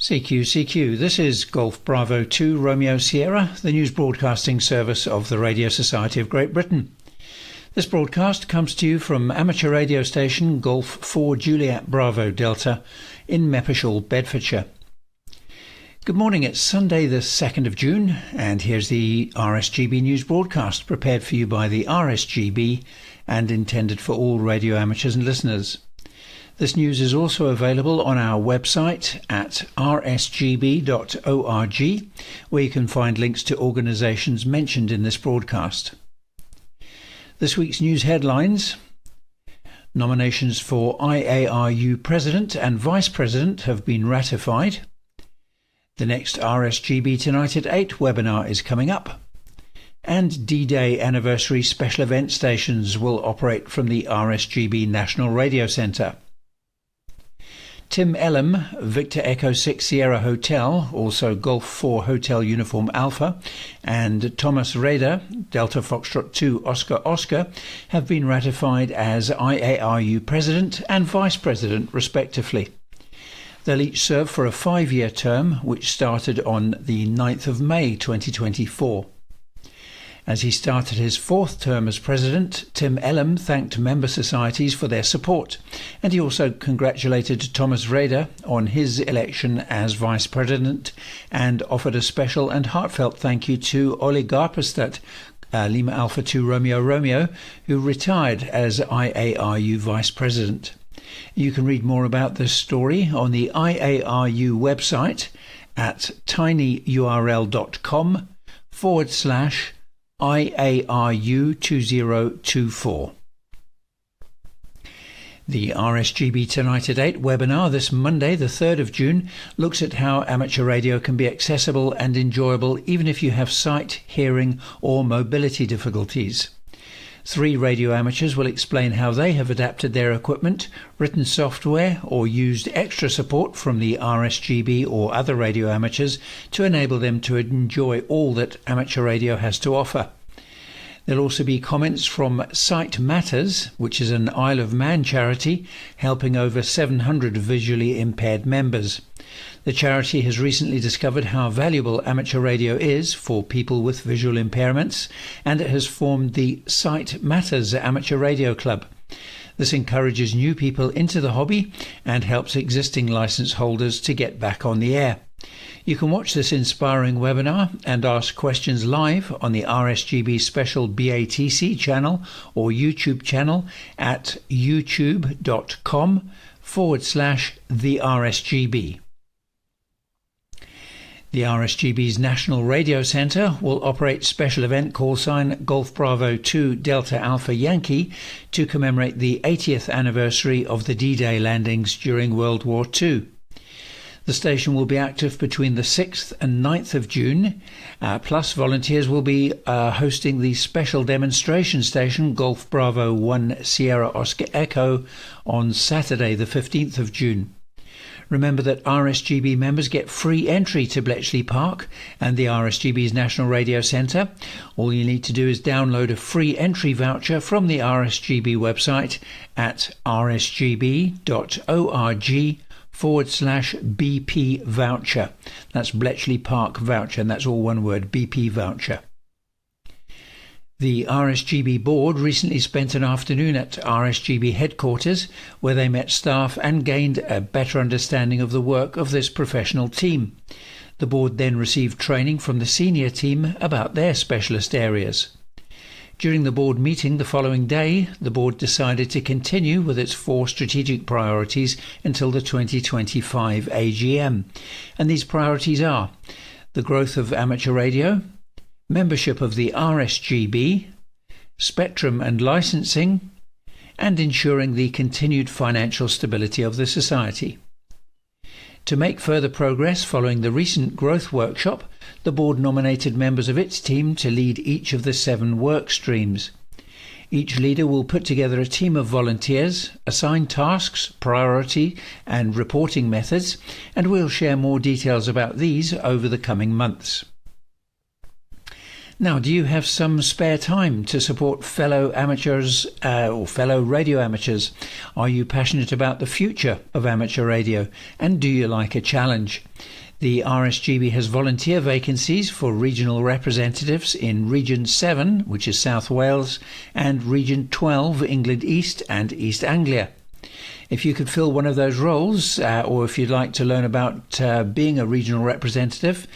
CQ, this is Golf Bravo 2 Romeo Sierra, the news broadcasting service of the Radio Society of Great Britain. This broadcast comes to you from amateur radio station Golf 4 Juliet Bravo Delta in Meppershall, Bedfordshire. Good morning, it's Sunday the 2nd of June, and here's the RSGB news broadcast prepared for you by the RSGB and intended for all radio amateurs and listeners. This news is also available on our website at rsgb.org, where you can find links to organisations mentioned in this broadcast. This week's news headlines: nominations for IARU President and Vice President have been ratified. The next RSGB Tonight at 8 webinar is coming up. And D-Day anniversary special event stations will operate from the RSGB National Radio Centre. Tim Ellum, Victor Echo 6 Sierra Hotel, also Golf 4 Hotel Uniform Alpha, and Thomas Rader, Delta Foxtrot 2 Oscar, have been ratified as IARU President and Vice President, respectively. They'll each serve for a 5-year term, which started on the 9th of May 2024. As he started his 4th term as President, Tim Ellum thanked member societies for their support, and he also congratulated Thomas Rader on his election as Vice President and offered a special and heartfelt thank you to Oli Garpestad, Lima Alpha 2 Romeo, who retired as IARU Vice President. You can read more about this story on the IARU website at tinyurl.com/IARU 2024. The RSGB Tonight at 8 webinar this Monday, the 3rd of June, looks at how amateur radio can be accessible and enjoyable even if you have sight, hearing or mobility difficulties. 3 radio amateurs will explain how they have adapted their equipment, written software or used extra support from the RSGB or other radio amateurs to enable them to enjoy all that amateur radio has to offer. There'll also be comments from Sight Matters, which is an Isle of Man charity helping over 700 visually impaired members. The charity has recently discovered how valuable amateur radio is for people with visual impairments, and it has formed the Sight Matters Amateur Radio Club. This encourages new people into the hobby and helps existing licence holders to get back on the air. You can watch this inspiring webinar and ask questions live on the RSGB Special BATC channel or YouTube channel at youtube.com/theRSGB. The RSGB's National Radio Centre will operate special event call sign Golf Bravo 2 Delta Alpha Yankee to commemorate the 80th anniversary of the D-Day landings during World War II. The station will be active between the 6th and 9th of June, plus volunteers will be hosting the special demonstration station Golf Bravo 1 Sierra Oscar Echo on Saturday the 15th of June. Remember that RSGB members get free entry to Bletchley Park and the RSGB's National Radio Centre. All you need to do is download a free entry voucher from the RSGB website at rsgb.org/BP voucher. That's Bletchley Park voucher, and that's all one word, BP voucher. The RSGB board recently spent an afternoon at RSGB headquarters where they met staff and gained a better understanding of the work of this professional team. The board then received training from the senior team about their specialist areas. During the board meeting the following day, the board decided to continue with its 4 strategic priorities until the 2025 AGM. And these priorities are the growth of amateur radio, membership of the RSGB, spectrum and licensing, and ensuring the continued financial stability of the Society. To make further progress following the recent growth workshop, the board nominated members of its team to lead each of the 7 work streams. Each leader will put together a team of volunteers, assign tasks, priority and reporting methods, and we'll share more details about these over the coming months. Now, do you have some spare time to support fellow amateurs or fellow radio amateurs? Are you passionate about the future of amateur radio? And do you like a challenge? The RSGB has volunteer vacancies for regional representatives in Region 7, which is South Wales, and Region 12, England East and East Anglia. If you could fill one of those roles, or if you'd like to learn about being a regional representative,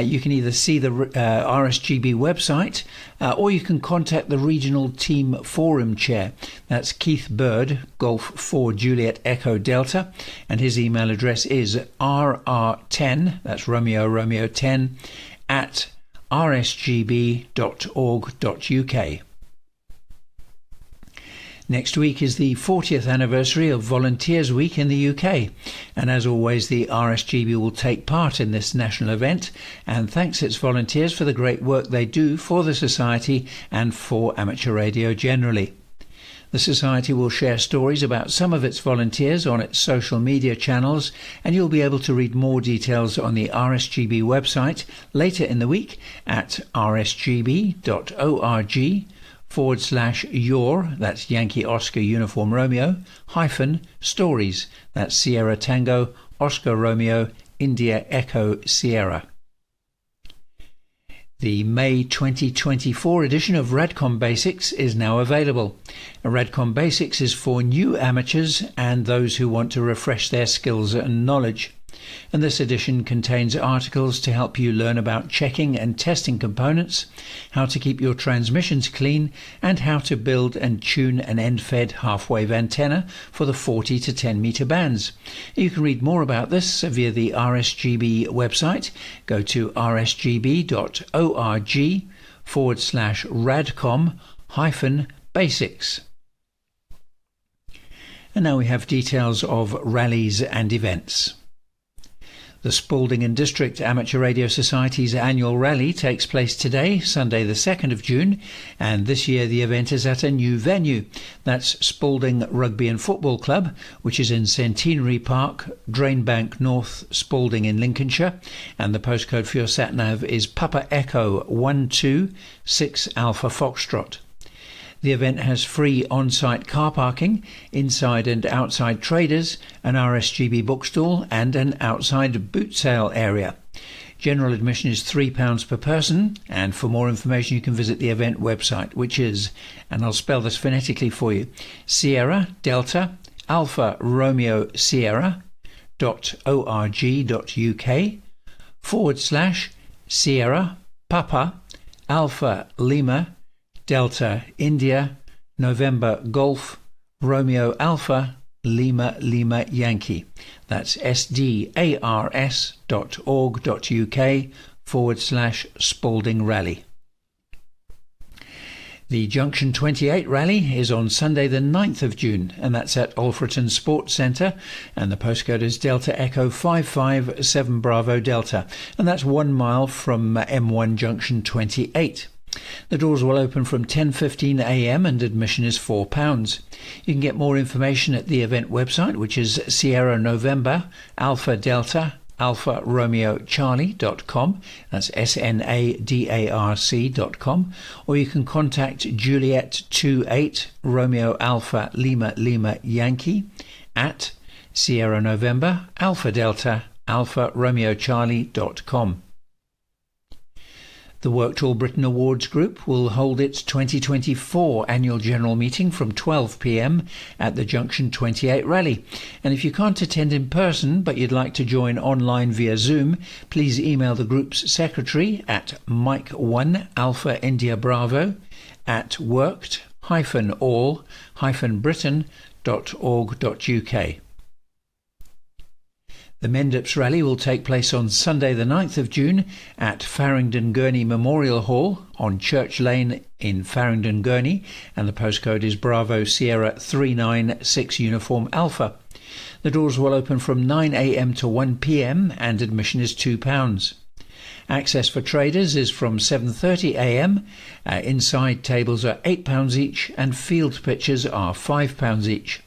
you can either see the RSGB website, or you can contact the regional team forum chair. That's Keith Bird, Golf 4 Juliet Echo Delta, and his email address is rr10, that's Romeo Romeo 10, at rsgb.org.uk. Next week is the 40th anniversary of Volunteers Week in the UK, and as always the RSGB will take part in this national event and thanks its volunteers for the great work they do for the Society and for amateur radio generally. The Society will share stories about some of its volunteers on its social media channels, and you'll be able to read more details on the RSGB website later in the week at rsgb.org/your, that's Yankee Oscar Uniform Romeo, hyphen stories, that's Sierra Tango Oscar Romeo India Echo Sierra. The May 2024 edition of Radcom Basics is now available. Radcom Basics is for new amateurs and those who want to refresh their skills and knowledge. And this edition contains articles to help you learn about checking and testing components, how to keep your transmissions clean, and how to build and tune an end-fed half-wave antenna for the 40 to 10 meter bands. You can read more about this via the RSGB website. Go to rsgb.org/radcom-basics. And now we have details of rallies and events. The Spalding and District Amateur Radio Society's annual rally takes place today, Sunday the 2nd of June, and this year the event is at a new venue. That's Spalding Rugby and Football Club, which is in Centenary Park, Drainbank North, Spalding in Lincolnshire, and the postcode for your sat-nav is Papa Echo 126 Alpha Foxtrot. The event has free on-site car parking, inside and outside traders, an RSGB bookstall and an outside boot sale area. General admission is £3 per person, and for more information you can visit the event website, which is, and I'll spell this phonetically for you, Sierra Delta Alpha Romeo Sierra.org.uk/Sierra Papa Alpha Lima Delta India November Golf Romeo Alpha Lima Lima Yankee. That's sdars.org.uk/Spalding Rally. The Junction 28 rally is on Sunday the 9th of June, and that's at Alfreton Sports Centre, and the postcode is Delta Echo 557 Bravo Delta, and that's 1 mile from M1 Junction 28. The doors will open from 10:15 a.m. and admission is £4. You can get more information at the event website, which is Sierra November Alpha Delta Alpha Romeo Charlie.com, that's SNADARC.com, or you can contact Juliet 28 Romeo Alpha Lima Lima Yankee at Sierra November Alpha Delta Alpha Romeo Charlie.com. The Work to All Britain Awards Group will hold its 2024 annual general meeting from 12 p.m. at the Junction 28 rally. And if you can't attend in person but you'd like to join online via Zoom, please email the group's secretary at Mike1 Alpha India Bravo at worked-all-britain.org.uk. The Mendips Rally will take place on Sunday the 9th of June at Farringdon Gurney Memorial Hall on Church Lane in Farringdon Gurney, and the postcode is Bravo Sierra 396 Uniform Alpha. The doors will open from 9 a.m. to 1 p.m. and admission is £2. Access for traders is from 7:30 a.m. Inside tables are £8 each and field pitches are £5 each.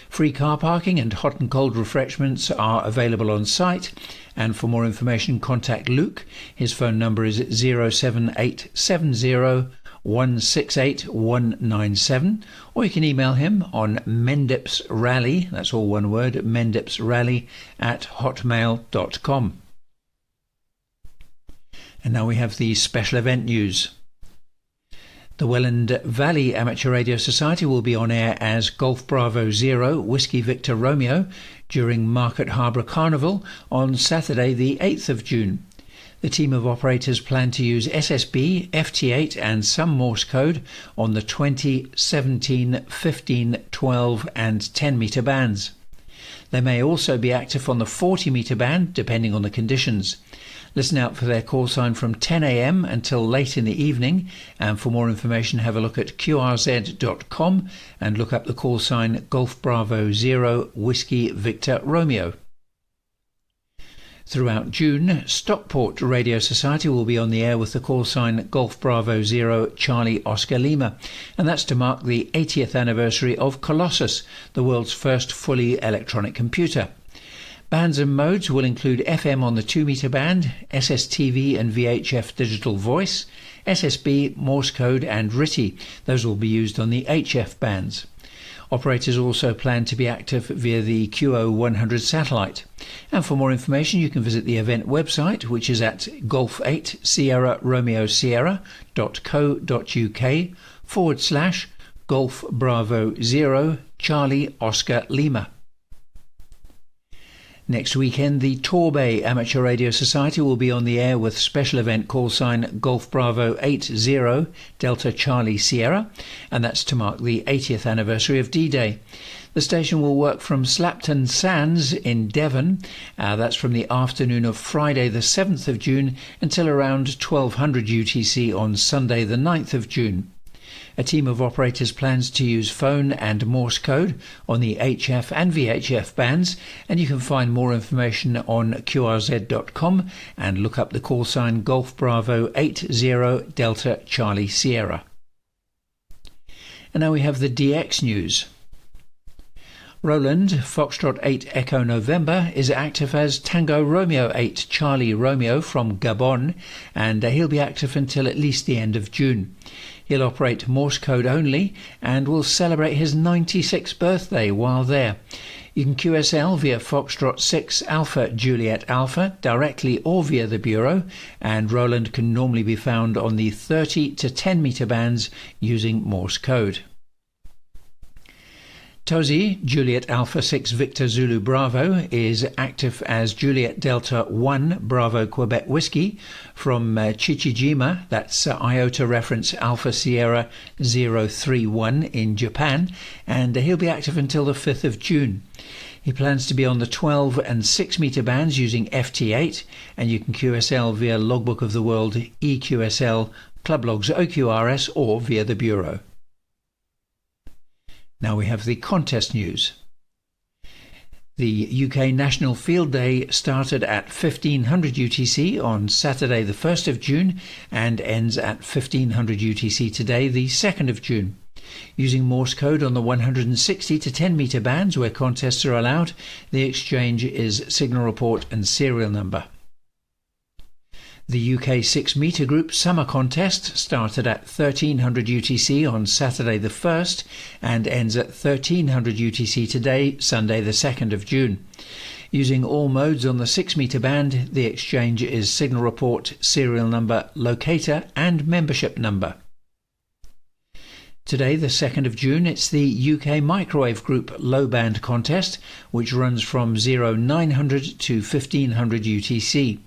Free car parking and hot and cold refreshments are available on site, and for more information contact Luke. His phone number is 07870 168 197, or you can email him on mendipsrally, that's all one word, mendipsrally@hotmail.com. And now we have the special event news. The Welland Valley Amateur Radio Society will be on air as Golf Bravo Zero Whiskey Victor Romeo during Market Harbour Carnival on Saturday the 8th of June. The team of operators plan to use SSB, FT8 and some Morse code on the 20, 17, 15, 12 and 10 metre bands. They may also be active on the 40 metre band depending on the conditions. Listen out for their call sign from 10 a.m. until late in the evening, and for more information have a look at qrz.com and look up the call sign Golf Bravo Zero Whiskey Victor Romeo. Throughout June, Stockport Radio Society will be on the air with the call sign Golf Bravo Zero Charlie Oscar Lima, and that's to mark the 80th anniversary of Colossus, the world's first fully electronic computer. Bands and modes will include FM on the 2 metre band, SSTV and VHF digital voice, SSB, Morse code and RTTY. Those will be used on the HF bands. Operators also plan to be active via the QO100 satellite. And for more information you can visit the event website, which is at golf8 Sierra Romeo Sierra.co.uk/Golf Bravo Zero Charlie Oscar Lima. Next weekend, the Torbay Amateur Radio Society will be on the air with special event call sign Golf Bravo 80 Delta Charlie Sierra, and that's to mark the 80th anniversary of D-Day. The station will work from Slapton Sands in Devon. That's from the afternoon of Friday the 7th of June until around 1200 UTC on Sunday the 9th of June. A team of operators plans to use phone and Morse code on the HF and VHF bands, and you can find more information on qrz.com and look up the call sign Golf Bravo 80 Delta Charlie Sierra. And now we have the DX news. Roland Foxtrot 8 Echo November is active as Tango Romeo 8 Charlie Romeo from Gabon, and he'll be active until at least the end of June. He'll operate Morse code only and will celebrate his 96th birthday while there. You can QSL via Foxtrot 6 Alpha Juliet Alpha directly or via the Bureau, and Roland can normally be found on the 30 to 10 metre bands using Morse code. Tozi Juliet Alpha 6 Victor Zulu Bravo is active as Juliet Delta 1 Bravo Quebec Whiskey from Chichijima, that's IOTA reference Alpha Sierra 031 in Japan, and he'll be active until the 5th of June. He plans to be on the 12 and 6 metre bands using FT8, and you can QSL via Logbook of the World, EQSL, Club Logs OQRS or via the Bureau. Now we have the contest news. The UK National Field Day started at 1500 UTC on Saturday the 1st of June and ends at 1500 UTC today, the 2nd of June. Using Morse code on the 160 to 10 metre bands where contests are allowed, the exchange is signal report and serial number. The UK 6 metre group summer contest started at 1300 UTC on Saturday the 1st and ends at 1300 UTC today, Sunday the 2nd of June. Using all modes on the 6 metre band, the exchange is signal report, serial number, locator and membership number. Today, the 2nd of June, it's the UK Microwave Group Low Band Contest, which runs from 0900 to 1500 UTC.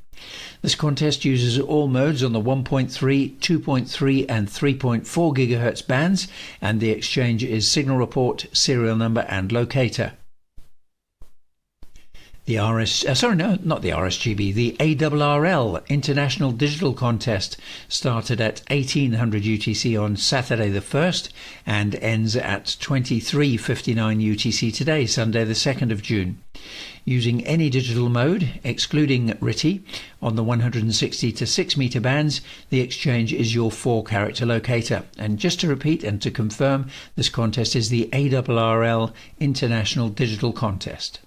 This contest uses all modes on the 1.3, 2.3 and 3.4 GHz bands, and the exchange is signal report, serial number and locator. The not the RSGB, the ARRL International Digital Contest started at 1800 UTC on Saturday the 1st and ends at 23:59 UTC today, Sunday the 2nd of June. Using any digital mode, excluding RTTY, on the 160 to 6 meter bands, the exchange is your 4-character locator. And just to repeat and to confirm, this contest is the ARRL International Digital Contest.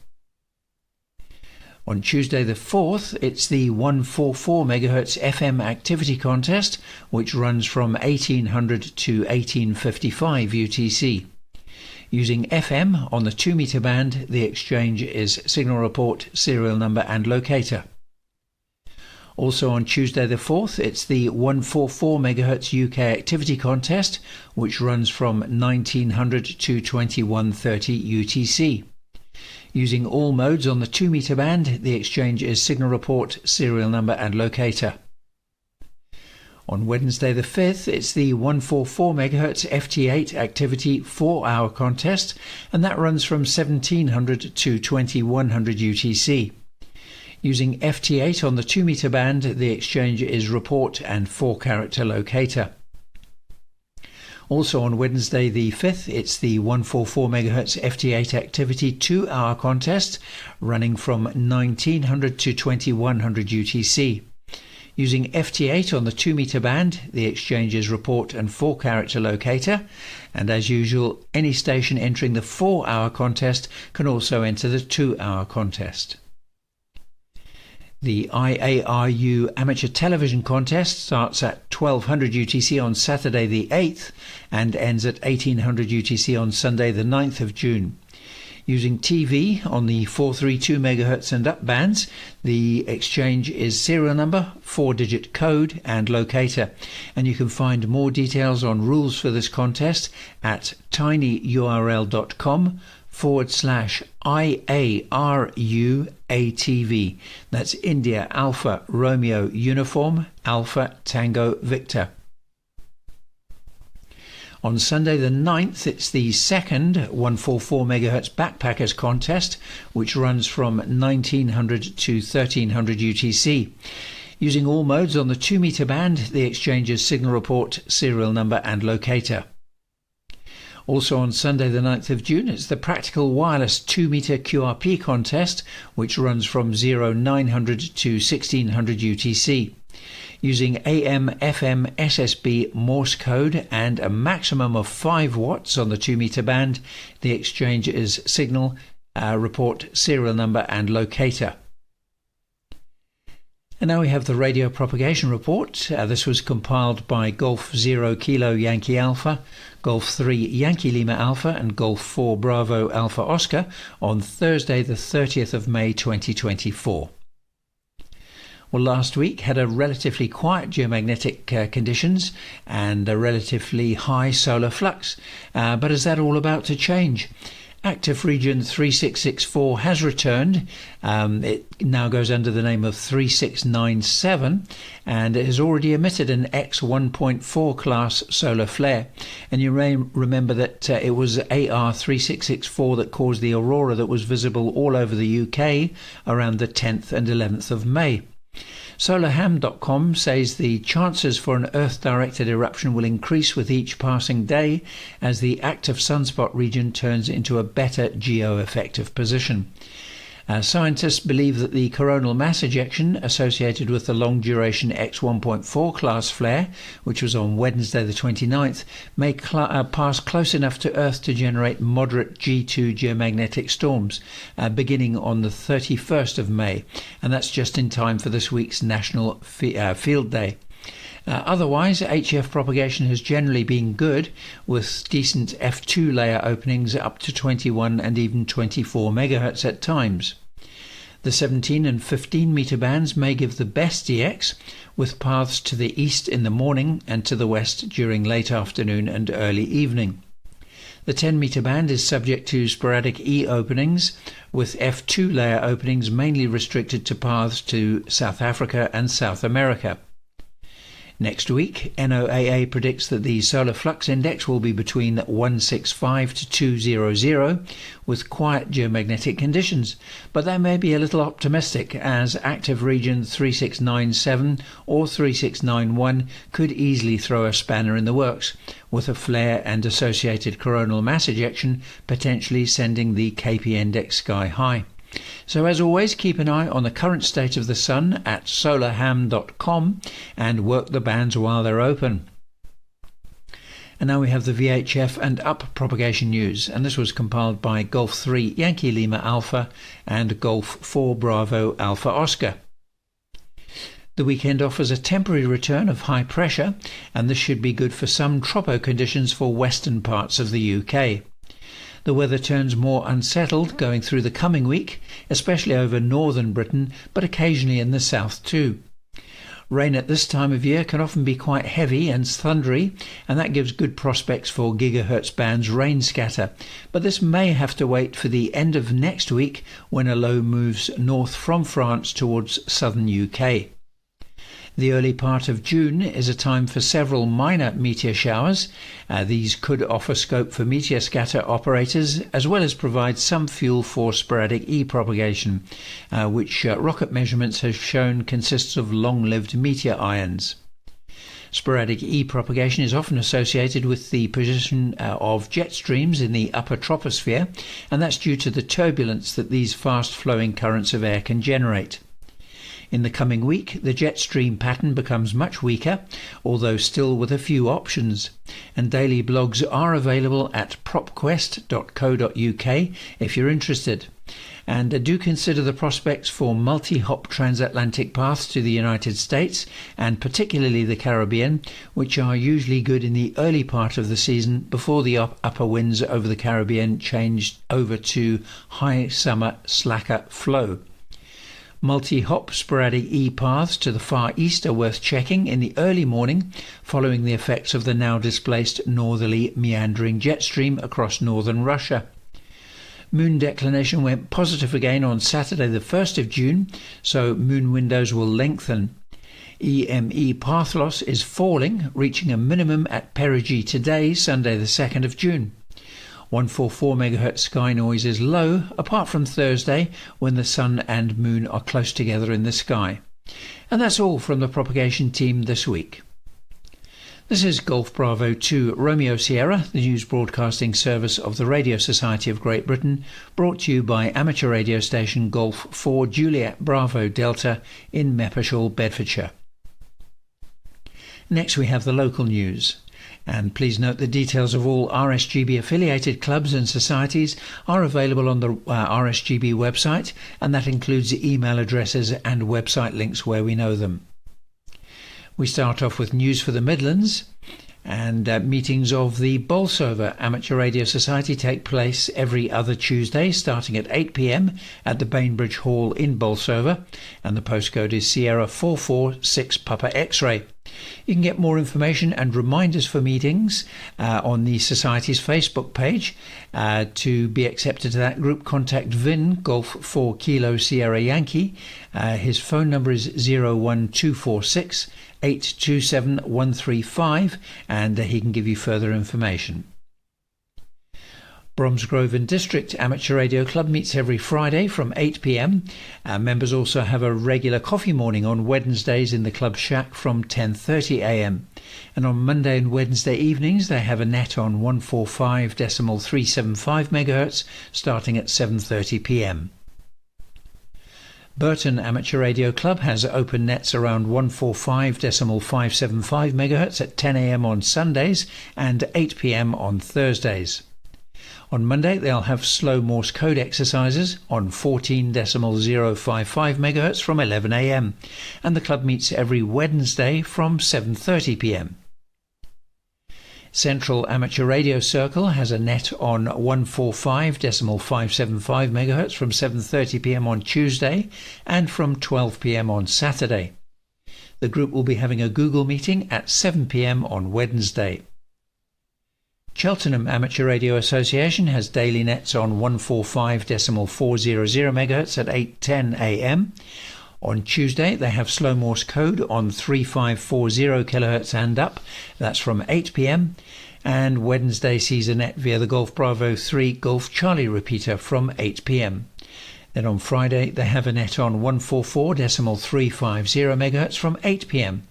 On Tuesday the 4th, it's the 144 MHz FM activity contest, which runs from 1800 to 1855 UTC. Using FM on the 2 meter band, the exchange is signal report, serial number and locator. Also on Tuesday the 4th, it's the 144 MHz UK activity contest, which runs from 1900 to 2130 UTC. Using all modes on the 2 meter band, the exchange is signal report, serial number and locator. On Wednesday the 5th, it's the 144 MHz FT8 activity 4-hour contest, and that runs from 1700 to 2100 UTC. Using FT8 on the 2 meter band, the exchange is report and 4-character locator. Also on Wednesday the 5th, it's the 144 MHz FT8 activity 2-hour contest running from 1900 to 2100 UTC. Using FT8 on the 2 meter band, the exchange is report and 4-character locator, and as usual, any station entering the 4-hour contest can also enter the 2-hour contest. The IARU Amateur Television Contest starts at 1200 UTC on Saturday the 8th and ends at 1800 UTC on Sunday the 9th of June. Using TV on the 432 MHz and up bands, the exchange is serial number, 4-digit code and locator. And you can find more details on rules for this contest at tinyurl.com/IARUATV. That's India Alpha Romeo Uniform Alpha Tango Victor. On Sunday the 9th, it's the second 144 MHz Backpackers contest, which runs from 1900 to 1300 UTC. Using all modes on the 2 meter band, the exchange is signal report, serial number and locator. Also on Sunday the 9th of June, it's the Practical Wireless 2 meter QRP contest, which runs from 0900 to 1600 UTC. Using AM, FM, SSB, Morse code and a maximum of 5 watts on the 2 meter band, the exchange is signal, report, serial number and locator. And now we have the radio propagation report. This was compiled by Golf 0 Kilo Yankee Alpha, Golf 3 Yankee Lima Alpha and Golf 4 Bravo Alpha Oscar on Thursday the 30th of May 2024. Well, last week had a relatively quiet geomagnetic conditions and a relatively high solar flux. But is that all about to change? Active region 3664 has returned. It now goes under the name of 3697 and it has already emitted an X1.4 class solar flare. And you may remember that it was AR 3664 that caused the aurora that was visible all over the UK around the 10th and 11th of May. Solarham.com says the chances for an Earth-directed eruption will increase with each passing day as the active sunspot region turns into a better geo-effective position. Scientists believe that the coronal mass ejection associated with the long-duration X1.4 class flare, which was on Wednesday the 29th, may pass close enough to Earth to generate moderate G2 geomagnetic storms, beginning on the 31st of May, and that's just in time for this week's National Field Day. Otherwise, HF propagation has generally been good, with decent F2 layer openings up to 21 and even 24 MHz at times. The 17 and 15 meter bands may give the best DX, with paths to the east in the morning and to the west during late afternoon and early evening. The 10 meter band is subject to sporadic E openings, with F2 layer openings mainly restricted to paths to South Africa and South America. Next week, NOAA predicts that the solar flux index will be between 165 to 200 with quiet geomagnetic conditions, but that may be a little optimistic as active region 3697 or 3691 could easily throw a spanner in the works, with a flare and associated coronal mass ejection potentially sending the KP index sky high. So as always, keep an eye on the current state of the sun at solarham.com and work the bands while they're open. And now we have the VHF and up propagation news, and this was compiled by Golf 3 Yankee Lima Alpha and Golf 4 Bravo Alpha Oscar. The weekend offers a temporary return of high pressure, and this should be good for some tropo conditions for western parts of the UK. The weather turns more unsettled going through the coming week, especially over northern Britain, but occasionally in the south too. Rain at this time of year can often be quite heavy and thundery, and that gives good prospects for gigahertz bands rain scatter, but this may have to wait for the end of next week when a low moves north from France towards southern UK. The early part of June is a time for several minor meteor showers. These could offer scope for meteor scatter operators, as well as provide some fuel for sporadic E-propagation, which rocket measurements have shown consists of long-lived meteor ions. Sporadic E-propagation is often associated with the position of jet streams in the upper troposphere, and that's due to the turbulence that these fast-flowing currents of air can generate. In the coming week, the jet stream pattern becomes much weaker, although still with a few options, and daily blogs are available at propquest.co.uk if you're interested. And do consider the prospects for multi-hop transatlantic paths to the United States, and particularly the Caribbean, which are usually good in the early part of the season before the upper winds over the Caribbean change over to high summer slacker flow. Multi-hop sporadic E paths to the far east are worth checking in the early morning following the effects of the now displaced northerly meandering jet stream across northern Russia. Moon declination went positive again on Saturday the 1st of June, so moon windows will lengthen. EME path loss is falling, reaching a minimum at perigee today, Sunday the 2nd of June. 144 MHz sky noise is low, apart from Thursday when the sun and moon are close together in the sky. And that's all from the propagation team this week. This is Golf Bravo 2 Romeo Sierra, the news broadcasting service of the Radio Society of Great Britain, brought to you by amateur radio station Golf 4 Juliet Bravo Delta in Meppershall, Bedfordshire. Next we have the local news. And please note the details of all RSGB affiliated clubs and societies are available on the RSGB website, and that includes the email addresses and website links where we know them. We start off with news for the Midlands, and meetings of the Bolsover Amateur Radio Society take place every other Tuesday starting at 8 p.m. at the Bainbridge Hall in Bolsover, and the postcode is Sierra 446 Papa X-ray. You can get more information and reminders for meetings on the Society's Facebook page. To be accepted to that group, contact Vin, Golf 4 Kilo Sierra Yankee. His phone number is 01246 827 135, and he can give you further information. Bromsgrove District Amateur Radio Club meets every Friday from 8 p.m. Members also have a regular coffee morning on Wednesdays in the club shack from 10:30 a.m. And on Monday and Wednesday evenings they have a net on 145.375 MHz starting at 7:30 p.m. Burton Amateur Radio Club has open nets around 145.575 MHz at 10 a.m. on Sundays and 8 p.m. on Thursdays. On Monday they'll have slow Morse code exercises on 14.055 MHz from 11 a.m. and the club meets every Wednesday from 7:30 p.m. Central Amateur Radio Circle has a net on 145.575 MHz from 7:30 p.m. on Tuesday and from 12 p.m. on Saturday. The group will be having a Google meeting at 7 p.m. on Wednesday. Cheltenham Amateur Radio Association has daily nets on 145.400 MHz at 8:10 a.m. On Tuesday, they have slow Morse code on 3540 kHz and up. That's from 8 p.m. And Wednesday sees a net via the Golf Bravo 3 Golf Charlie repeater from 8 p.m. Then on Friday, they have a net on 144.350 MHz from 8 p.m.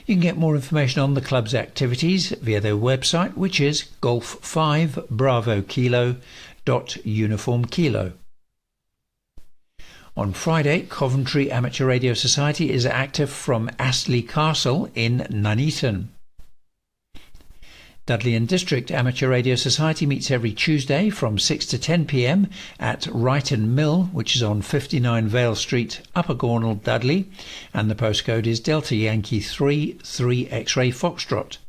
You can get more information on the club's activities via their website, which is golf5bravokilo.uniform kilo. On Friday, Coventry Amateur Radio Society is active from Astley Castle in Nuneaton. Dudley and District Amateur Radio Society meets every Tuesday from 6 to 10 p.m. at Wrighton Mill, which is on 59 Vale Street, Upper Gornal, Dudley, and the postcode is Delta Yankee 3 X-Ray Foxtrot.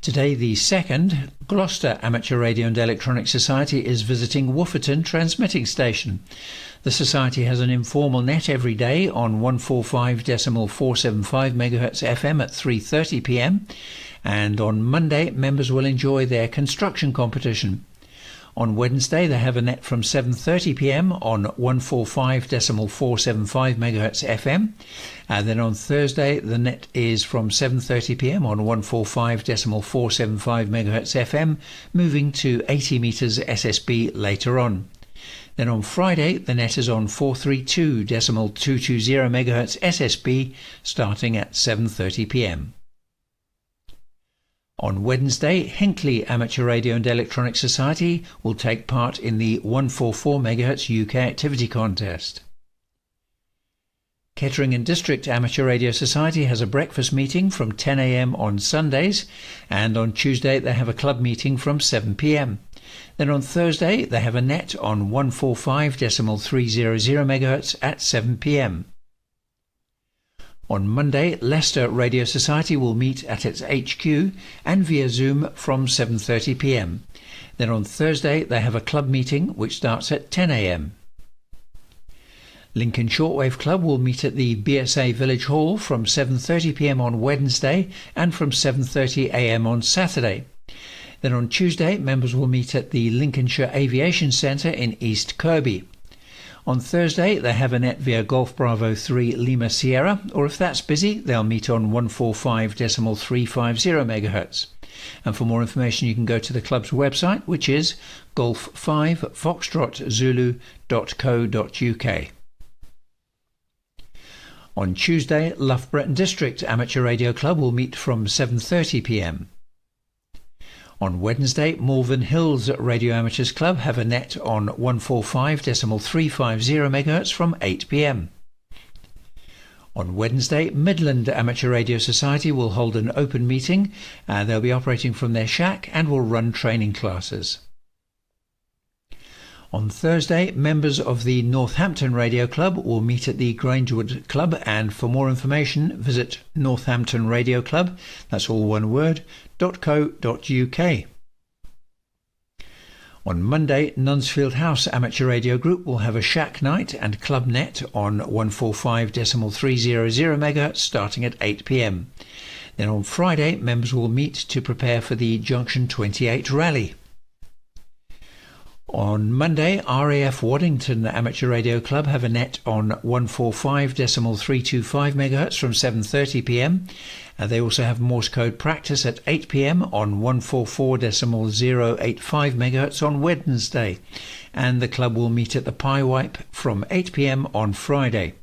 Today, the 2nd, Gloucester Amateur Radio and Electronic Society is visiting Wooferton Transmitting Station. The Society has an informal net every day on 145.475 MHz FM at 3:30 p.m. and on Monday members will enjoy their construction competition. On Wednesday they have a net from 7:30 p.m. on 145.475 MHz FM, and then on Thursday the net is from 7:30 p.m. on 145.475 MHz FM, moving to 80 meters SSB later on. Then on Friday the net is on 432.220 MHz SSB starting at 7:30 p.m. On Wednesday, Hinckley Amateur Radio and Electronic Society will take part in the 144 MHz UK Activity Contest. Kettering and District Amateur Radio Society has a breakfast meeting from 10 a.m. on Sundays, and on Tuesday they have a club meeting from 7 p.m. Then on Thursday they have a net on 145.300 MHz at 7 p.m. On Monday, Leicester Radio Society will meet at its HQ and via Zoom from 7:30 p.m. Then on Thursday they have a club meeting which starts at 10 a.m. Lincoln Shortwave Club will meet at the BSA Village Hall from 7:30 p.m. on Wednesday and from 7:30 a.m. on Saturday. Then on Tuesday members will meet at the Lincolnshire Aviation Centre in East Kirby. On Thursday they have a net via Golf Bravo 3 Lima Sierra, or if that's busy they'll meet on 145.350 MHz. And for more information you can go to the club's website, which is golf5foxtrotzulu.co.uk. On Tuesday, Loughborough District Amateur Radio Club will meet from 7:30 p.m. On Wednesday, Malvern Hills Radio Amateurs Club have a net on 145.350 MHz from 8 p.m. On Wednesday, Midland Amateur Radio Society will hold an open meeting. They'll be operating from their shack and will run training classes. On Thursday, members of the Northampton Radio Club will meet at the Grangewood Club, and for more information visit Northampton Radio Club, that's all one word, .co.uk. On Monday, Nunsfield House Amateur Radio Group will have a shack night and club net on 145.300 MHz starting at 8 p.m. Then on Friday, members will meet to prepare for the Junction 28 rally. On Monday, RAF Waddington Amateur Radio Club have a net on 145.325 MHz from 7:30 p.m. They also have Morse code practice at 8 p.m. on 144.085 MHz on Wednesday, and the club will meet at the Pie Wipe from 8 p.m. on Friday.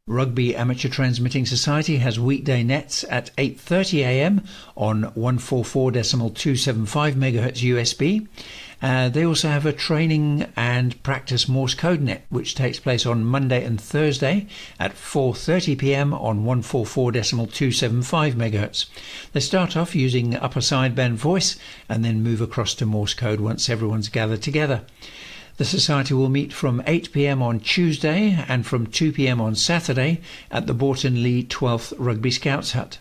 Rugby Amateur Transmitting Society has weekday nets at 8:30 a.m. on 144.275 MHz USB. They also have a training and practice Morse code net which takes place on Monday and Thursday at 4:30 p.m. on 144.275 MHz. They start off using upper sideband voice and then move across to Morse code once everyone's gathered together. The Society will meet from 8 p.m. on Tuesday and from 2 p.m. on Saturday at the Borton Lee 12th Rugby Scouts Hut.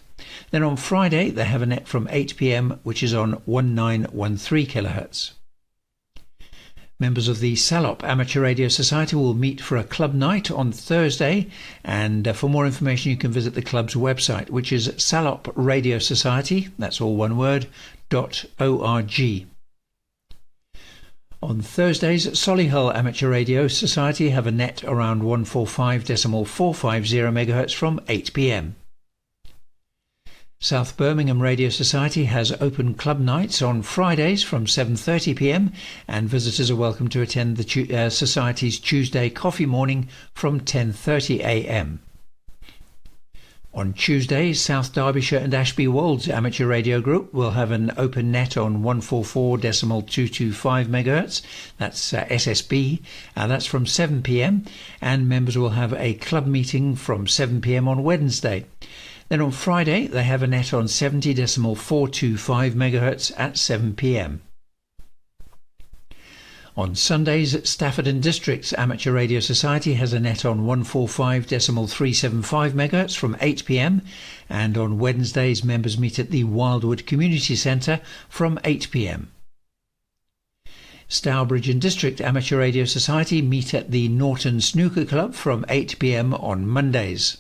Then on Friday they have a net from 8 p.m. which is on 1913 kHz. Members of the Salop Amateur Radio Society will meet for a club night on Thursday, and for more information you can visit the club's website, which is Salop Radio Society, that's all one word, .org. On Thursdays, Solihull Amateur Radio Society have a net around 145.450 MHz from 8 p.m. South Birmingham Radio Society has open club nights on Fridays from 7:30 p.m. and visitors are welcome to attend the Society's Tuesday coffee morning from 10:30 a.m. On Tuesday, South Derbyshire and Ashby Wolds Amateur Radio Group will have an open net on 144.225 MHz, that's SSB, that's from 7 p.m, and members will have a club meeting from 7 p.m. on Wednesday. Then on Friday, they have a net on 70.425 MHz at 7 p.m. On Sundays, Stafford and Districts Amateur Radio Society has a net on 145.375 MHz from 8 p.m. and on Wednesdays members meet at the Wildwood Community Centre from 8 p.m. Stourbridge and District Amateur Radio Society meet at the Norton Snooker Club from 8 p.m. on Mondays.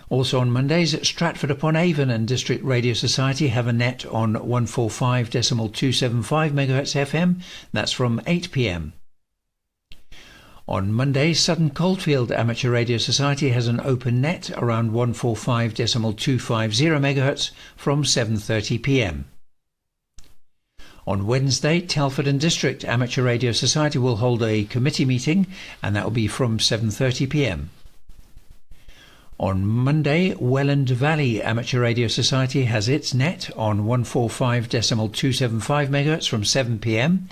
Also on Mondays, Stratford-upon-Avon and District Radio Society have a net on 145.275 MHz FM, that's from 8 p.m. On Monday, Sutton Coldfield Amateur Radio Society has an open net around 145.250 MHz from 7:30 p.m. On Wednesday, Telford and District Amateur Radio Society will hold a committee meeting, and that will be from 7:30 p.m. On Monday, Welland Valley Amateur Radio Society has its net on 145.275 MHz from 7 p.m.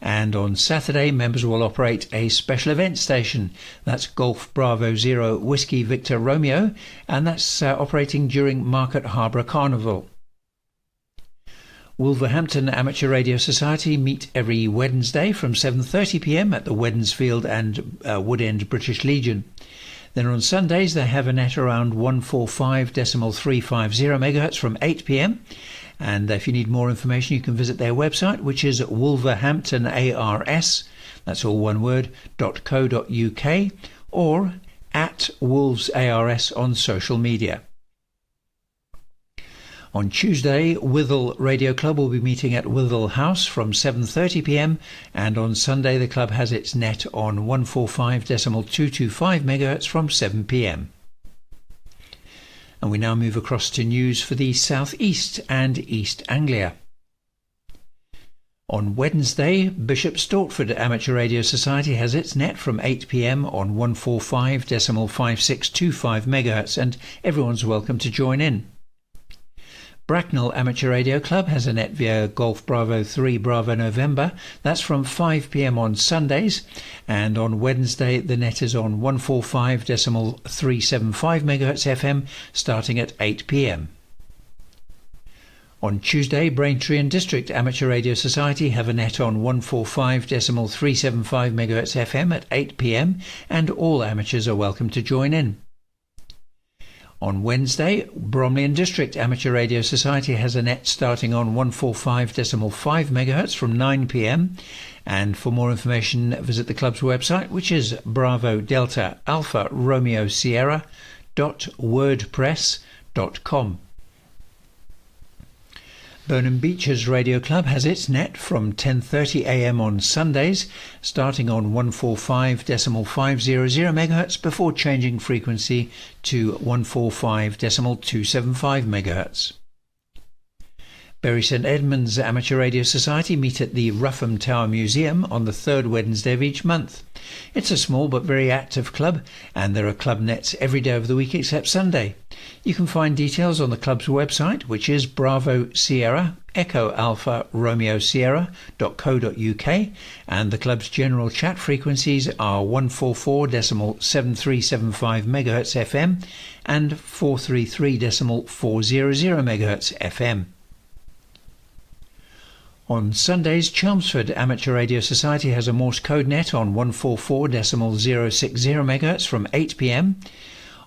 and on Saturday members will operate a special event station, that's Golf Bravo Zero Whiskey Victor Romeo, and that's operating during Market Harborough Carnival. Wolverhampton Amateur Radio Society meet every Wednesday from 7:30 p.m. at the Wednesfield and Woodend British Legion. Then on Sundays they have a net around 145.350 MHz from 8 p.m. and if you need more information you can visit their website, which is wolverhamptonars, that's all one word, .co.uk, or at wolvesars on social media. On Tuesday, Withell Radio Club will be meeting at Withell House from 7:30 p.m. and on Sunday the club has its net on 145.225 MHz from 7 p.m. And we now move across to news for the South East and East Anglia. On Wednesday, Bishop Stortford Amateur Radio Society has its net from 8 p.m. on 145.5625 MHz and everyone's welcome to join in. Bracknell Amateur Radio Club has a net via Golf Bravo 3 Bravo November, that's from 5 p.m. on Sundays, and on Wednesday the net is on 145.375 MHz FM starting at 8 p.m. On Tuesday, Braintree and District Amateur Radio Society have a net on 145.375 MHz FM at 8 p.m. and all amateurs are welcome to join in. On Wednesday, Bromley and District Amateur Radio Society has a net starting on 145.5 MHz from 9 p.m. and for more information visit the club's website, which is Bravo Delta Alpha Romeo Sierra.wordpress.com. Burnham Beeches Radio Club has its net from 10:30 a.m. on Sundays, starting on 145.500 MHz before changing frequency to 145.275 MHz. Bury St Edmunds Amateur Radio Society meet at the Ruffham Tower Museum on the third Wednesday of each month. It's a small but very active club, and there are club nets every day of the week except Sunday. You can find details on the club's website, which is Bravo Sierra Echo Alpha Romeo Sierra.co.uk, and the club's general chat frequencies are 144.7375 MHz FM and 433.400 MHz FM. On Sundays, Chelmsford Amateur Radio Society has a Morse code net on 144.060 MHz from 8 p.m.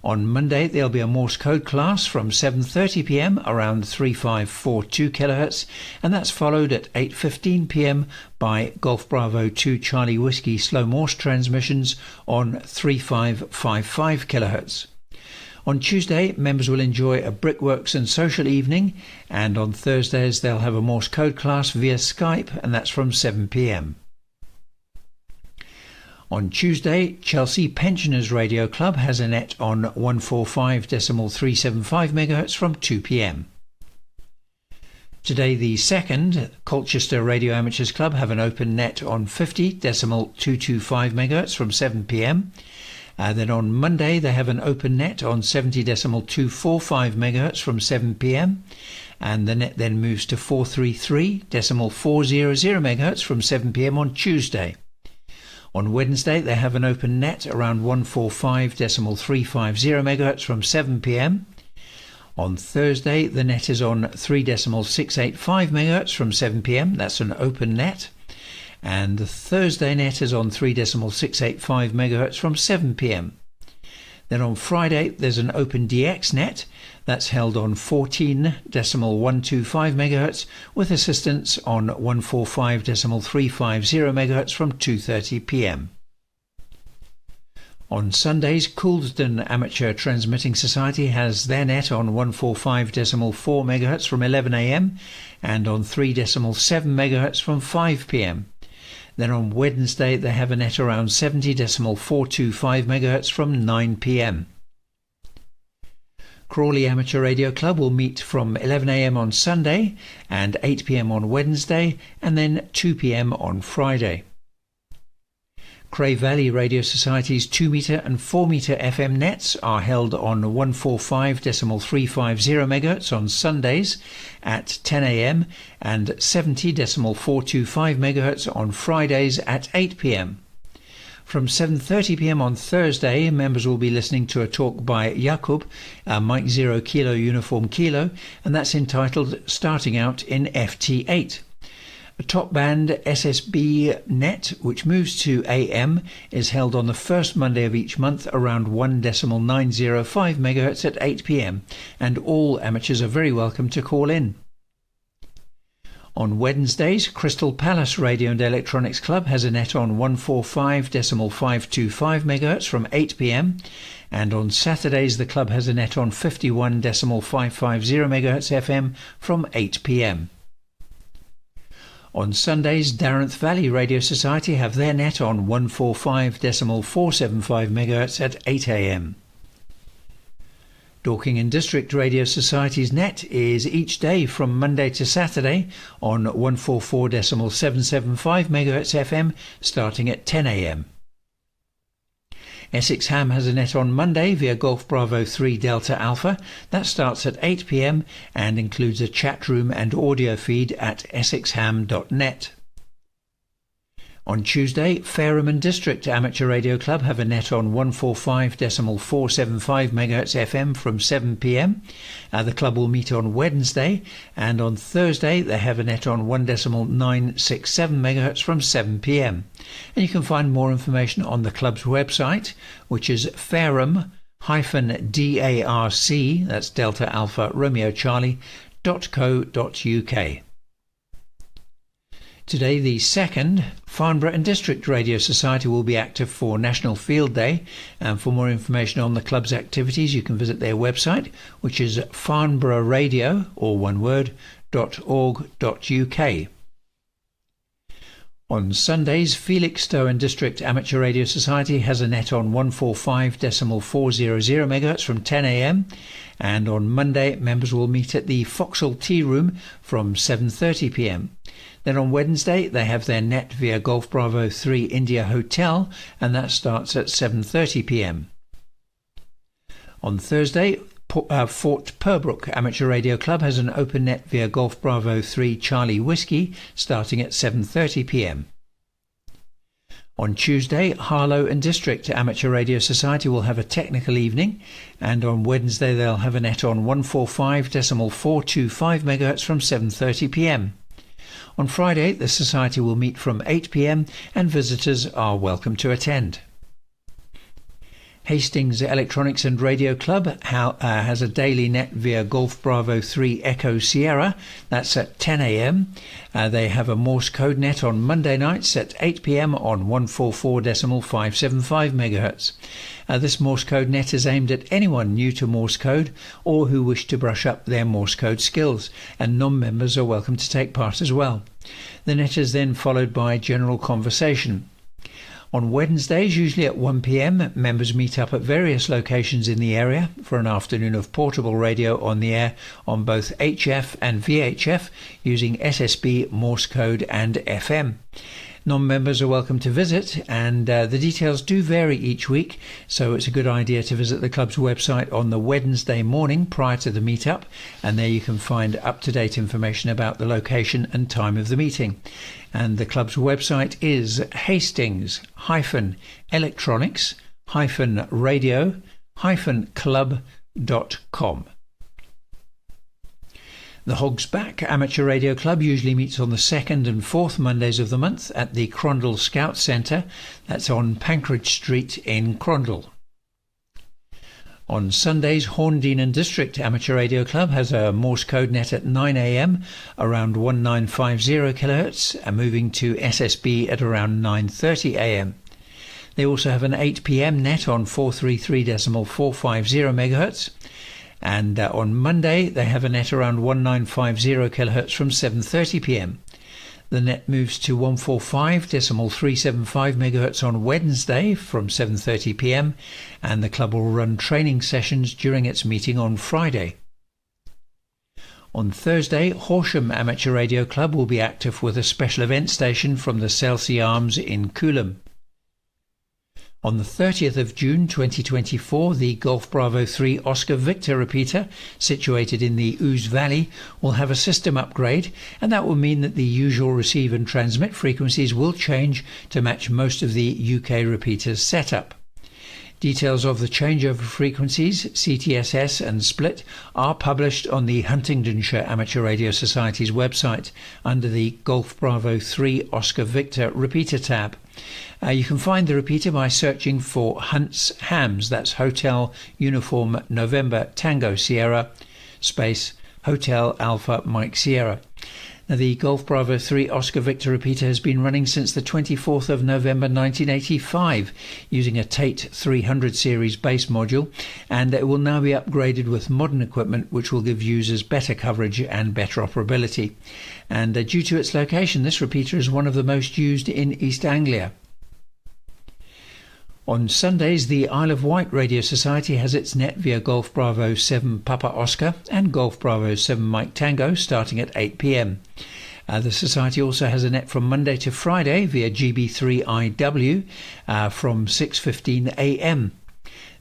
On Monday, there'll be a Morse code class from 7:30 p.m. around 3542 kHz, and that's followed at 8:15 p.m. by Golf Bravo 2 Charlie Whiskey slow Morse transmissions on 3555 kHz. On Tuesday, members will enjoy a brickworks and social evening, and on Thursdays they'll have a Morse code class via Skype, and that's from 7 p.m. On Tuesday, Chelsea Pensioners Radio Club has a net on 145.375 MHz from 2 p.m. Today the 2nd, Colchester Radio Amateurs Club have an open net on 50.225 MHz from 7 p.m. Then on Monday they have an open net on 70.245 MHz from 7 p.m. and the net then moves to 433.400 MHz from 7 p.m. on Tuesday. On Wednesday they have an open net around 145.350 MHz from 7 p.m. On Thursday the net is on 3.685 MHz from 7 p.m. That's an open net. And the Thursday net is on 3.685 MHz from 7 p.m. Then on Friday there's an open DX net that's held on 14.125 MHz with assistance on 145.350 MHz from 2:30 p.m. On Sundays, Coulsdon Amateur Transmitting Society has their net on 145.4 MHz from 11 a.m. and on 3.7 MHz from 5 p.m. Then on Wednesday they have a net around 70.425 MHz from 9 p.m. Crawley Amateur Radio Club will meet from 11 a.m. on Sunday and 8 p.m. on Wednesday and then 2 p.m. on Friday. Cray Valley Radio Society's 2-metre and 4-metre FM nets are held on 145.350 MHz on Sundays at 10 a.m. and 70.425 MHz on Fridays at 8 p.m. From 7:30 p.m. on Thursday, members will be listening to a talk by Jakub, Mike 0 Kilo Uniform Kilo, and that's entitled Starting Out in FT8. A top band SSB net, which moves to AM, is held on the first Monday of each month around 1.905 MHz at 8 p.m, and all amateurs are very welcome to call in. On Wednesdays, Crystal Palace Radio and Electronics Club has a net on 145.525 MHz from 8 p.m, and on Saturdays the club has a net on 51.550 MHz FM from 8 p.m. On Sundays, Darenth Valley Radio Society have their net on 145.475 MHz at 8 a.m. Dorking and District Radio Society's net is each day from Monday to Saturday on 144.775 MHz FM starting at 10 a.m. Essex Ham has a net on Monday via Golf Bravo 3 Delta Alpha. That starts at 8 p.m. and includes a chat room and audio feed at essexham.net. On Tuesday, Fareham and District Amateur Radio Club have a net on 145.475 MHz FM from 7 p.m. The club will meet on Wednesday, and on Thursday they have a net on 1.967 MHz from 7 p.m. And you can find more information on the club's website, which is fareham-darc, that's Delta Alpha Romeo Charlie.co.uk. Today the 2nd, Farnborough and District Radio Society will be active for National Field Day, and for more information on the club's activities you can visit their website, which is farnboroughradio, all one word, .org.uk. On Sundays, Felixstowe and District Amateur Radio Society has a net on 145.400 MHz from 10 a.m, and on Monday members will meet at the Foxhall Tea Room from 7:30 p.m. Then on Wednesday they have their net via Golf Bravo 3 India Hotel, and that starts at 7:30 p.m. On Thursday, Fort Purbrook Amateur Radio Club has an open net via Golf Bravo 3 Charlie Whiskey starting at 7:30 p.m. On Tuesday, Harlow and District Amateur Radio Society will have a technical evening, and on Wednesday they'll have a net on 145.425 MHz from 7:30 p.m. On Friday, the Society will meet from 8 p.m. and visitors are welcome to attend. Hastings Electronics and Radio Club has a daily net via Golf Bravo 3 Echo Sierra. That's at 10 a.m. They have a Morse code net on Monday nights at 8 p.m. on 144.575 MHz. This Morse code net is aimed at anyone new to Morse code or who wish to brush up their Morse code skills, and non-members are welcome to take part as well. The net is then followed by general conversation. On Wednesdays, usually at 1 p.m, members meet up at various locations in the area for an afternoon of portable radio on the air on both HF and VHF using SSB, Morse code and FM. Non-members are welcome to visit, and the details do vary each week, so it's a good idea to visit the club's website on the Wednesday morning prior to the meetup, and there you can find up-to-date information about the location and time of the meeting. And the club's website is hastings-electronics-radio-club.com. The Hog's Back Amateur Radio Club usually meets on the second and fourth Mondays of the month at the Crondall Scout Centre. That's on Pankridge Street in Crondall. On Sundays, Horndean and District Amateur Radio Club has a Morse code net at 9 a.m. around 1950 kHz and moving to SSB at around 9:30 a.m. They also have an 8 p.m. net on 433.450 MHz. And on Monday they have a net around 1950 kHz from 7:30 p.m. The net moves to 145.375 MHz on Wednesday from 7:30 p.m. and the club will run training sessions during its meeting on Friday. On Thursday, Horsham Amateur Radio Club will be active with a special event station from the Selsey Arms in Coolham. On the 30th of June 2024, the Golf Bravo 3 Oscar Victor repeater, situated in the Ouse Valley, will have a system upgrade, and that will mean that the usual receive and transmit frequencies will change to match most of the UK repeaters setup. Details of the changeover frequencies, CTSS and split, are published on the Huntingdonshire Amateur Radio Society's website under the Golf Bravo 3 Oscar Victor repeater tab. You can find the repeater by searching for Hunt's Hams, that's Hotel Uniform November Tango Sierra space Hotel Alpha Mike Sierra. Now, the Golf Bravo 3 Oscar Victor repeater has been running since the 24th of November 1985 using a Tate 300 series base module, and it will now be upgraded with modern equipment which will give users better coverage and better operability. And due to its location, this repeater is one of the most used in East Anglia. On Sundays, the Isle of Wight Radio Society has its net via Golf Bravo 7 Papa Oscar and Golf Bravo 7 Mike Tango starting at 8 p.m. The Society also has a net from Monday to Friday via GB2RS from 6:15 a.m.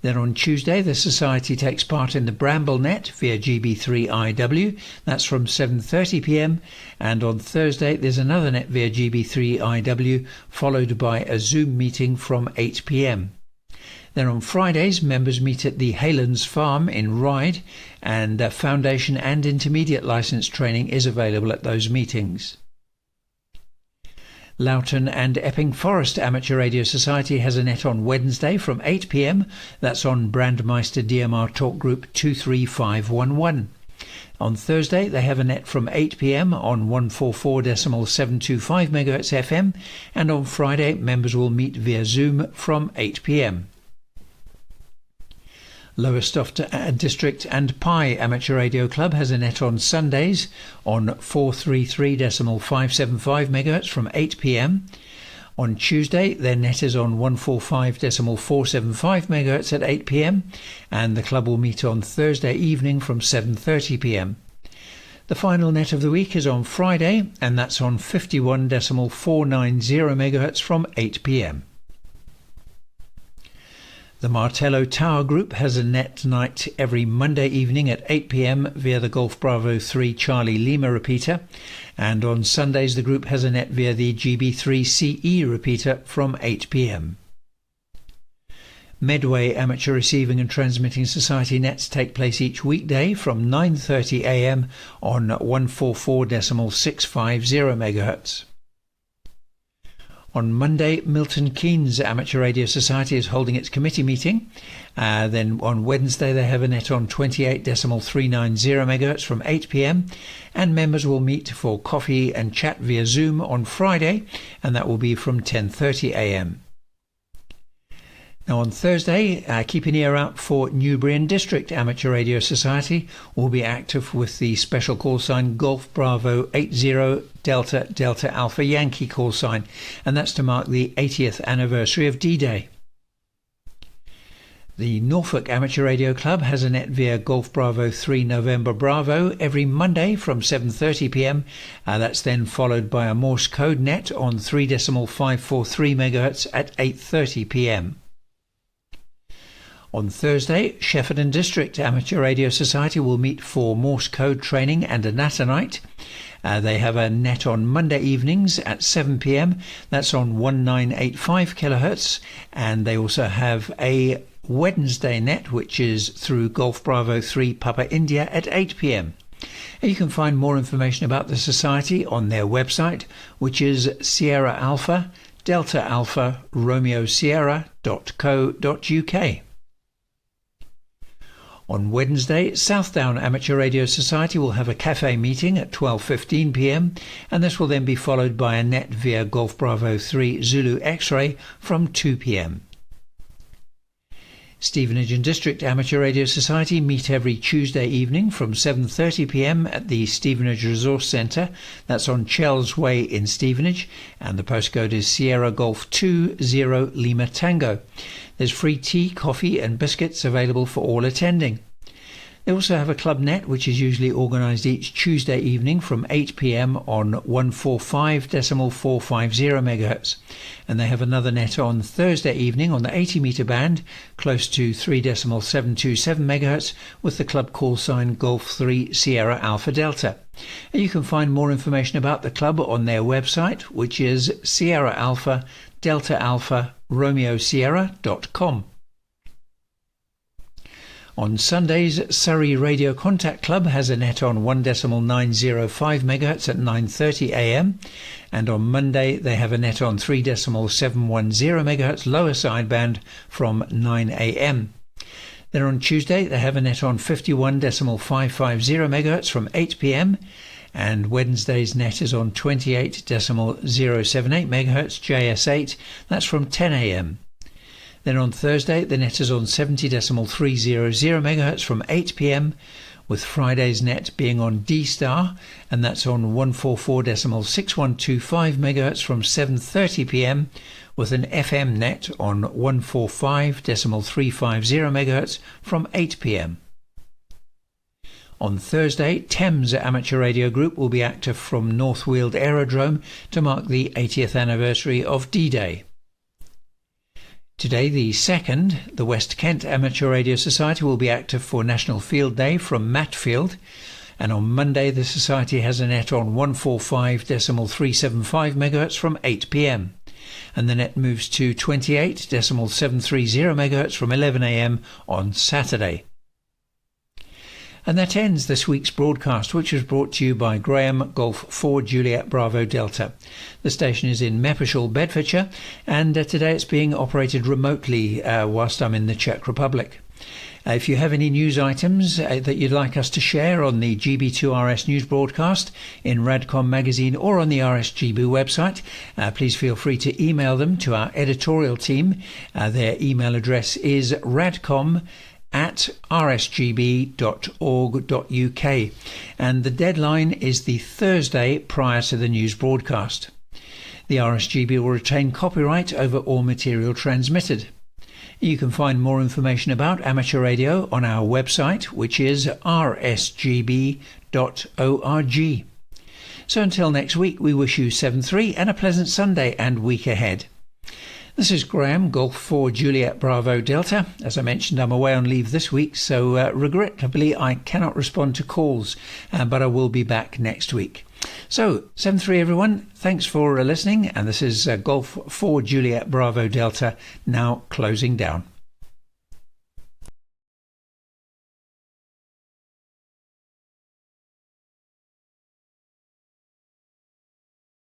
Then on Tuesday, the Society takes part in the Bramble net via GB2RS, that's from 7:30 p.m. And on Thursday, there's another net via GB2RS, followed by a Zoom meeting from 8 p.m. Then on Fridays, members meet at the Haylands Farm in Ryde, and foundation and intermediate licence training is available at those meetings. Loughton and Epping Forest Amateur Radio Society has a net on Wednesday from 8 p.m. That's on Brandmeister DMR Talk Group 23511. On Thursday they have a net from 8 p.m. on 144.725 MHz FM, and on Friday members will meet via Zoom from 8 p.m. Lowestoft District and Pye Amateur Radio Club has a net on Sundays on 433.575 MHz from 8 p.m. On Tuesday, their net is on 145.475 MHz at 8 p.m. and the club will meet on Thursday evening from 7:30 p.m. The final net of the week is on Friday, and that's on 51.490 MHz from 8 p.m. The Martello Tower Group has a net night every Monday evening at 8 p.m. via the Golf Bravo 3 Charlie Lima repeater, and on Sundays the group has a net via the GB3CE repeater from 8 p.m. Medway Amateur Receiving and Transmitting Society nets take place each weekday from 9:30 a.m. on 144.650 MHz. On Monday, Milton Keynes Amateur Radio Society is holding its committee meeting. Then on Wednesday, they have a net on 28.390 MHz from 8 p.m. and members will meet for coffee and chat via Zoom on Friday, and that will be from 10:30 a.m. Now on Thursday, keep an ear out for Newbury and District Amateur Radio Society. Will be active with the special call sign Golf Bravo 80 Delta Delta Alpha Yankee call sign, and that's to mark the 80th anniversary of D-Day. The Norfolk Amateur Radio Club has a net via Golf Bravo 3 November Bravo every Monday from 7:30 p.m. That's then followed by a Morse code net on 3.543 MHz at 8:30 p.m. On Thursday, Shefford and District Amateur Radio Society will meet for Morse code training and a natter night. They have a net on Monday evenings at 7 p.m. That's on 1985 kHz, and they also have a Wednesday net which is through Golf Bravo 3 Papa India at 8 p.m. You can find more information about the society on their website, which is Sierra Alpha Delta Alpha Romeo Sierra.co.uk. On Wednesday, Southdown Amateur Radio Society will have a cafe meeting at 12:15 p.m. and this will then be followed by a net via Golf Bravo 3 Zulu X-Ray from 2 p.m. Stevenage and District Amateur Radio Society meet every Tuesday evening from 7:30 p.m. at the Stevenage Resource Centre. That's on Chells Way in Stevenage, and the postcode is Sierra Golf 20 Lima Tango. There's free tea, coffee and biscuits available for all attending. They also have a club net which is usually organised each Tuesday evening from 8 p.m. on 145.450 MHz, and they have another net on Thursday evening on the 80 metre band close to 3.727 MHz with the club call sign Golf 3 Sierra Alpha Delta. And you can find more information about the club on their website, which is Sierra Alpha Delta Alpha Romeo Sierra.com. On Sundays, Surrey Radio Contact Club has a net on 1.905 MHz at 9:30 a.m. and on Monday they have a net on 3.710 MHz lower sideband from 9 a.m. Then on Tuesday they have a net on 51.550 MHz from 8 p.m. and Wednesday's net is on 28.078 MHz JS8, that's from 10 a.m. Then on Thursday, the net is on 70.300 MHz from 8 p.m, with Friday's net being on D-Star, and that's on 144.6125 MHz from 7:30 p.m, with an FM net on 145.350 MHz from 8 p.m. On Thursday, Thames Amateur Radio Group will be active from North Weald Aerodrome to mark the 80th anniversary of D-Day. Today, the 2nd, the West Kent Amateur Radio Society will be active for National Field Day from Matfield, and on Monday the Society has a net on 145.375 MHz from 8 p.m, and the net moves to 28.730 MHz from 11 a.m. on Saturday. And that ends this week's broadcast, which was brought to you by Graham Golf 4 Juliet Bravo Delta. The station is in Meppershall, Bedfordshire, and today it's being operated remotely whilst I'm in the Czech Republic. If you have any news items that you'd like us to share on the GB2RS news broadcast, in Radcom magazine or on the RSGB website, please feel free to email them to our editorial team. Their email address is radcom@rsgb.org.uk, and the deadline is the Thursday prior to the news broadcast. The RSGB will retain copyright over all material transmitted. You can find more information about amateur radio on our website, which is rsgb.org. So until next week, we wish you 7-3 and a pleasant Sunday and week ahead. This is Graham, Golf 4 Juliet Bravo Delta. As I mentioned, I'm away on leave this week, so regrettably I cannot respond to calls, but I will be back next week. So, 7-3 everyone, thanks for listening, and this is Golf 4 Juliet Bravo Delta now closing down.